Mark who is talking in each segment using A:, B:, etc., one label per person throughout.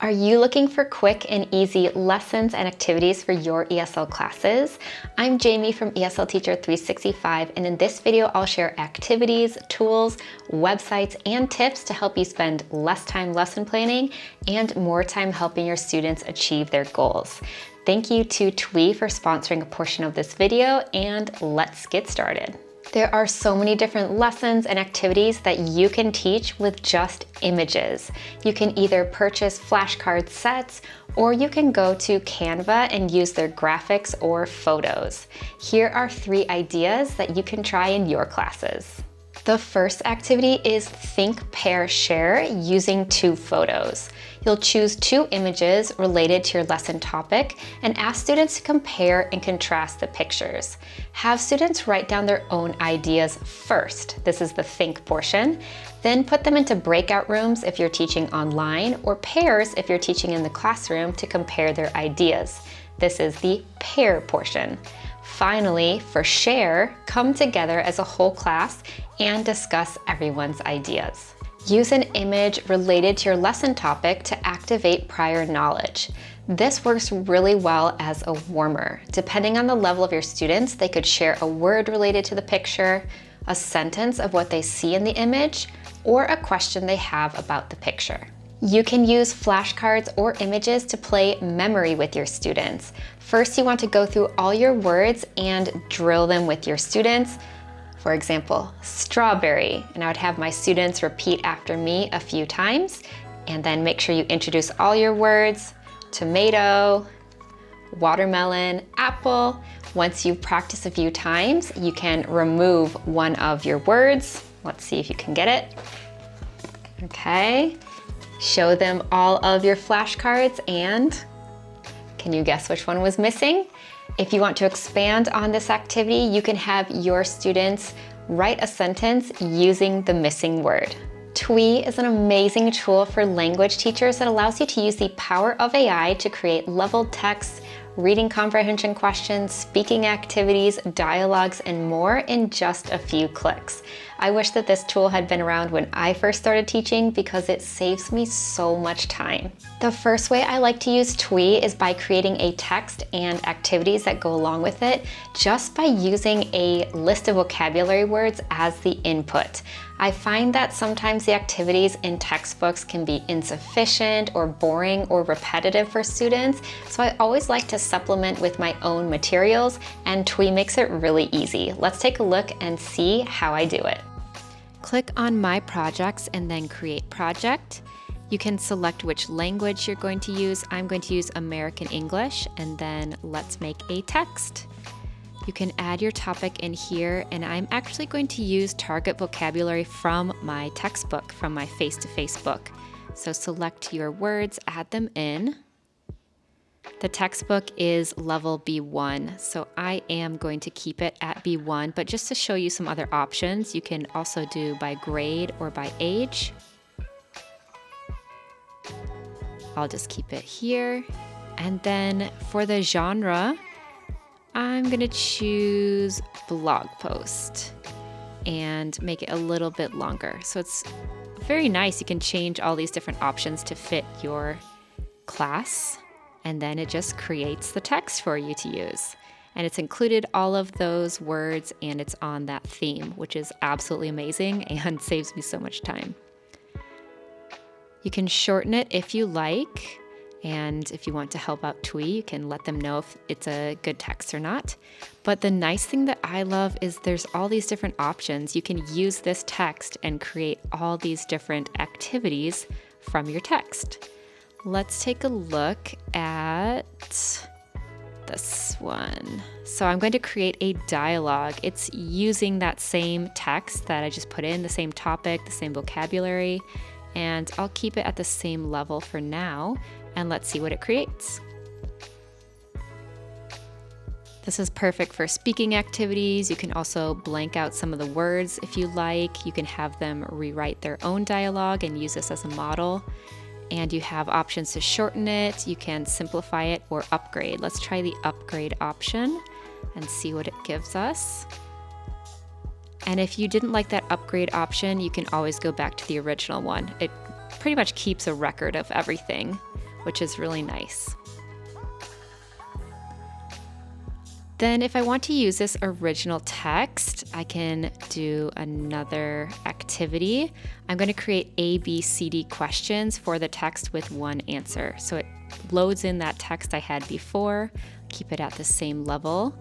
A: Are you looking for quick and easy lessons and activities for your ESL classes? I'm Jamie from ESL Teacher 365, and in this video, I'll share activities, tools, websites, and tips to help you spend less time lesson planning and more time helping your students achieve their goals. Thank you to Twee for sponsoring a portion of this video, and let's get started. There are so many different lessons and activities that you can teach with just images. You can either purchase flashcard sets or you can go to Canva and use their graphics or photos. Here are 3 ideas that you can try in your classes. The first activity is Think, Pair, Share using 2 photos. You'll choose 2 images related to your lesson topic and ask students to compare and contrast the pictures. Have students write down their own ideas first. This is the think portion. Then put them into breakout rooms if you're teaching online, or pairs if you're teaching in the classroom to compare their ideas. This is the pair portion. Finally, for share, come together as a whole class and discuss everyone's ideas. Use an image related to your lesson topic to activate prior knowledge. This works really well as a warmer. Depending on the level of your students, they could share a word related to the picture, a sentence of what they see in the image, or a question they have about the picture. You can use flashcards or images to play memory with your students. First, you want to go through all your words and drill them with your students. For example, strawberry, and I would have my students repeat after me a few times, and then make sure you introduce all your words. Tomato, watermelon, apple. Once you've practiced a few times, you can remove one of your words. Let's see if you can get it. Okay. Show them all of your flashcards, and can you guess which one was missing? If you want to expand on this activity, you can have your students write a sentence using the missing word. Twee is an amazing tool for language teachers that allows you to use the power of AI to create leveled text, reading comprehension questions, speaking activities, dialogues, and more in just a few clicks. I wish that this tool had been around when I first started teaching because it saves me so much time. The first way I like to use Twee is by creating a text and activities that go along with it just by using a list of vocabulary words as the input. I find that sometimes the activities in textbooks can be insufficient or boring or repetitive for students, so I always like to supplement with my own materials, and Twee makes it really easy. Let's take a look and see how I do it. Click on My Projects and then Create Project. You can select which language you're going to use. I'm going to use American English, and then let's make a text. You can add your topic in here, and I'm actually going to use target vocabulary from my textbook, from my face-to-face book. So select your words, add them in. The textbook is level B1, so I am going to keep it at B1, but just to show you some other options, you can also do by grade or by age. I'll just keep it here. And then for the genre, I'm gonna choose blog post and make it a little bit longer. So it's very nice. You can change all these different options to fit your class, and then it just creates the text for you to use. And it's included all of those words, and it's on that theme, which is absolutely amazing and saves me so much time. You can shorten it if you like. And if you want to help out Twee, you can let them know if it's a good text or not. But the nice thing that I love is there's all these different options. You can use this text and create all these different activities from your text. Let's take a look at this one. So I'm going to create a dialogue. It's using that same text that I just put in, the same topic, the same vocabulary, and I'll keep it at the same level for now. And let's see what it creates. This is perfect for speaking activities. You can also blank out some of the words if you like. You can have them rewrite their own dialogue and use this as a model. And you have options to shorten it. You can simplify it or upgrade. Let's try the upgrade option and see what it gives us. And if you didn't like that upgrade option, you can always go back to the original one. It pretty much keeps a record of everything. which is really nice. Then if I want to use this original text, I can do another activity. I'm going to create A, B, C, D questions for the text with one answer. So it loads in that text I had before, keep it at the same level,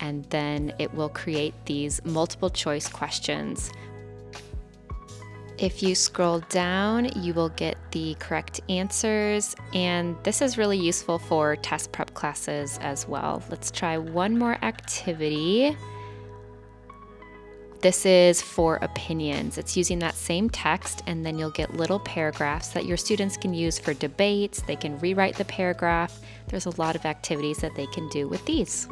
A: and then it will create these multiple choice questions. If you scroll down, you will get the correct answers, and this is really useful for test prep classes as well. Let's try one more activity. This is for opinions. It's using that same text, and then you'll get little paragraphs that your students can use for debates. They can rewrite the paragraph. There's a lot of activities that they can do with these.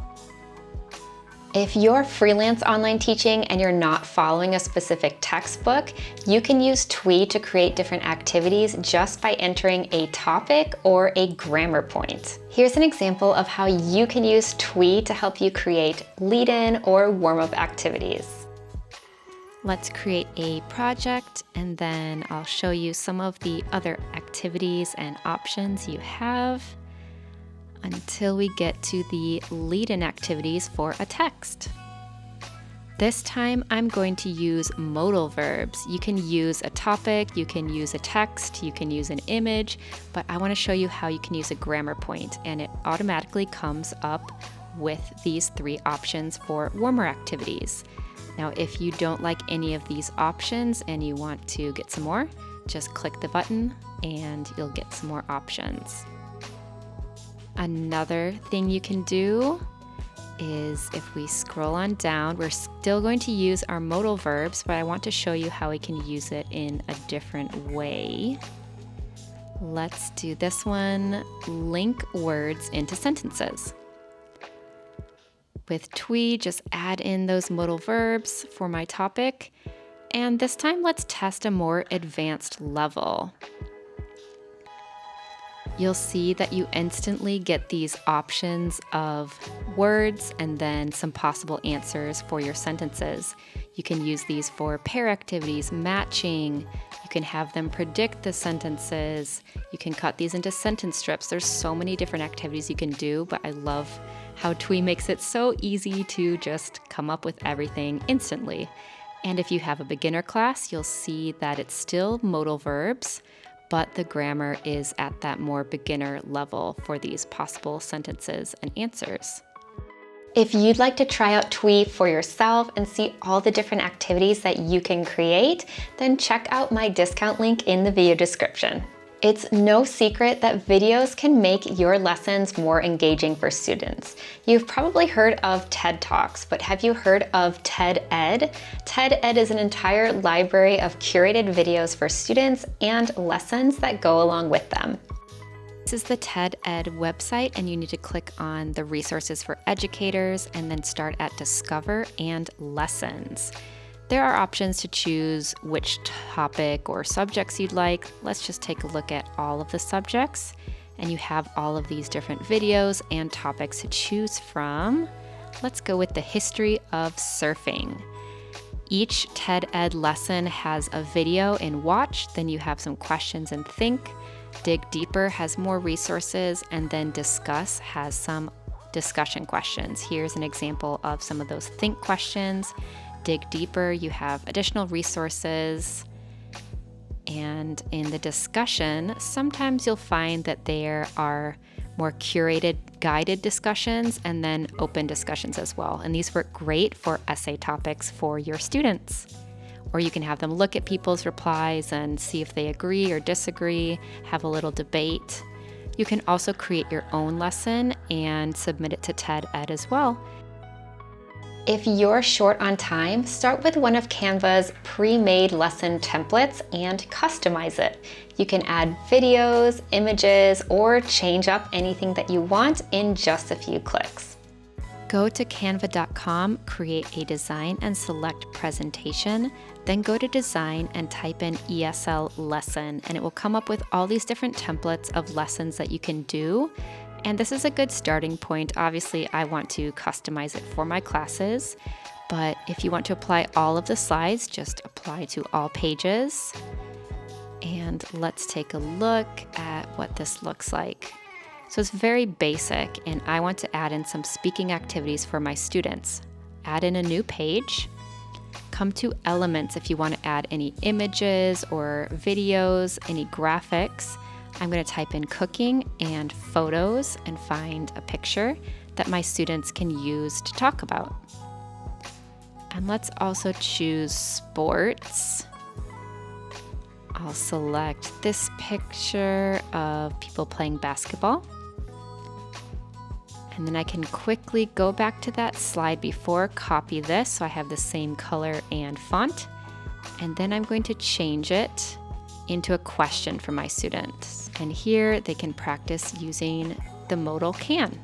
A: If you're freelance online teaching and you're not following a specific textbook, you can use Twee to create different activities just by entering a topic or a grammar point. Here's an example of how you can use Twee to help you create lead-in or warm-up activities. Let's create a project, and then I'll show you some of the other activities and options you have until we get to the lead-in activities for a text. This time I'm going to use modal verbs. You can use a topic, you can use a text, you can use an image, but I want to show you how you can use a grammar point, and it automatically comes up with these three options for warmer activities. Now, if you don't like any of these options and you want to get some more, just click the button and you'll get some more options. Another thing you can do is if we scroll on down, we're still going to use our modal verbs, but I want to show you how we can use it in a different way. Let's do this one, link words into sentences. With Twee, just add in those modal verbs for my topic, and this time let's test a more advanced level. You'll see that you instantly get these options of words and then some possible answers for your sentences. You can use these for pair activities, matching. You can have them predict the sentences. You can cut these into sentence strips. There's so many different activities you can do, but I love how Twee makes it so easy to just come up with everything instantly. And if you have a beginner class, you'll see that it's still modal verbs, but the grammar is at that more beginner level for these possible sentences and answers. If you'd like to try out Twee for yourself and see all the different activities that you can create, then check out my discount link in the video description. It's no secret that videos can make your lessons more engaging for students. You've probably heard of TED Talks, but have you heard of TED Ed? TED Ed is an entire library of curated videos for students and lessons that go along with them. This is the TED Ed website, and you need to click on the resources for educators and then start at Discover and Lessons. There are options to choose which topic or subjects you'd like. Let's just take a look at all of the subjects, and you have all of these different videos and topics to choose from. Let's go with the history of surfing. Each TED Ed lesson has a video in Watch, then you have some questions in Think. Dig Deeper has more resources, and then Discuss has some discussion questions. Here's an example of some of those Think questions. Dig Deeper, you have additional resources. And in the discussion, sometimes you'll find that there are more curated, guided discussions and then open discussions as well. And these work great for essay topics for your students. Or you can have them look at people's replies and see if they agree or disagree, have a little debate. You can also create your own lesson and submit it to TED Ed as well. If you're short on time, start with one of Canva's pre-made lesson templates and customize it. You can add videos, images, or change up anything that you want in just a few clicks. Go to canva.com, create a design and select presentation, then go to design and type in ESL lesson, and it will come up with all these different templates of lessons that you can do. And this is a good starting point. Obviously, I want to customize it for my classes, but if you want to apply all of the slides, just apply to all pages. And let's take a look at what this looks like. So it's very basic, and I want to add in some speaking activities for my students. Add in a new page. Come to Elements if you want to add any images or videos, any graphics. I'm going to type in cooking and photos and find a picture that my students can use to talk about. And let's also choose sports. I'll select this picture of people playing basketball. And then I can quickly go back to that slide before, copy this so I have the same color and font. And then I'm going to change it into a question for my students. And here they can practice using the modal can.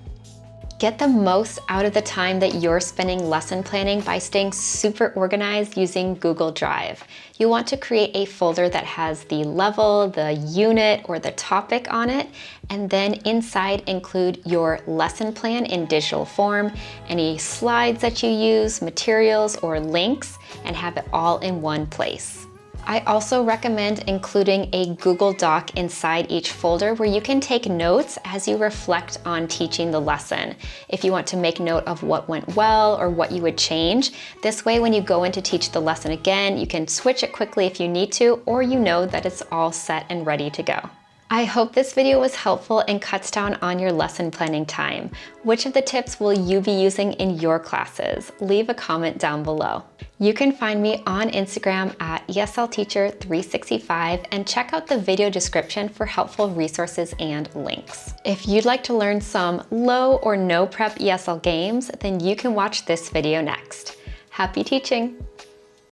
A: Get the most out of the time that you're spending lesson planning by staying super organized using Google Drive. You'll want to create a folder that has the level, the unit, or the topic on it, and then inside include your lesson plan in digital form, any slides that you use, materials, or links, and have it all in one place. I also recommend including a Google Doc inside each folder where you can take notes as you reflect on teaching the lesson. If you want to make note of what went well or what you would change, this way when you go in to teach the lesson again, you can switch it quickly if you need to, or you know that it's all set and ready to go. I hope this video was helpful and cuts down on your lesson planning time. Which of the tips will you be using in your classes? Leave a comment down below. You can find me on Instagram at ESLTeacher365 and check out the video description for helpful resources and links. If you'd like to learn some low or no prep ESL games, then you can watch this video next. Happy teaching!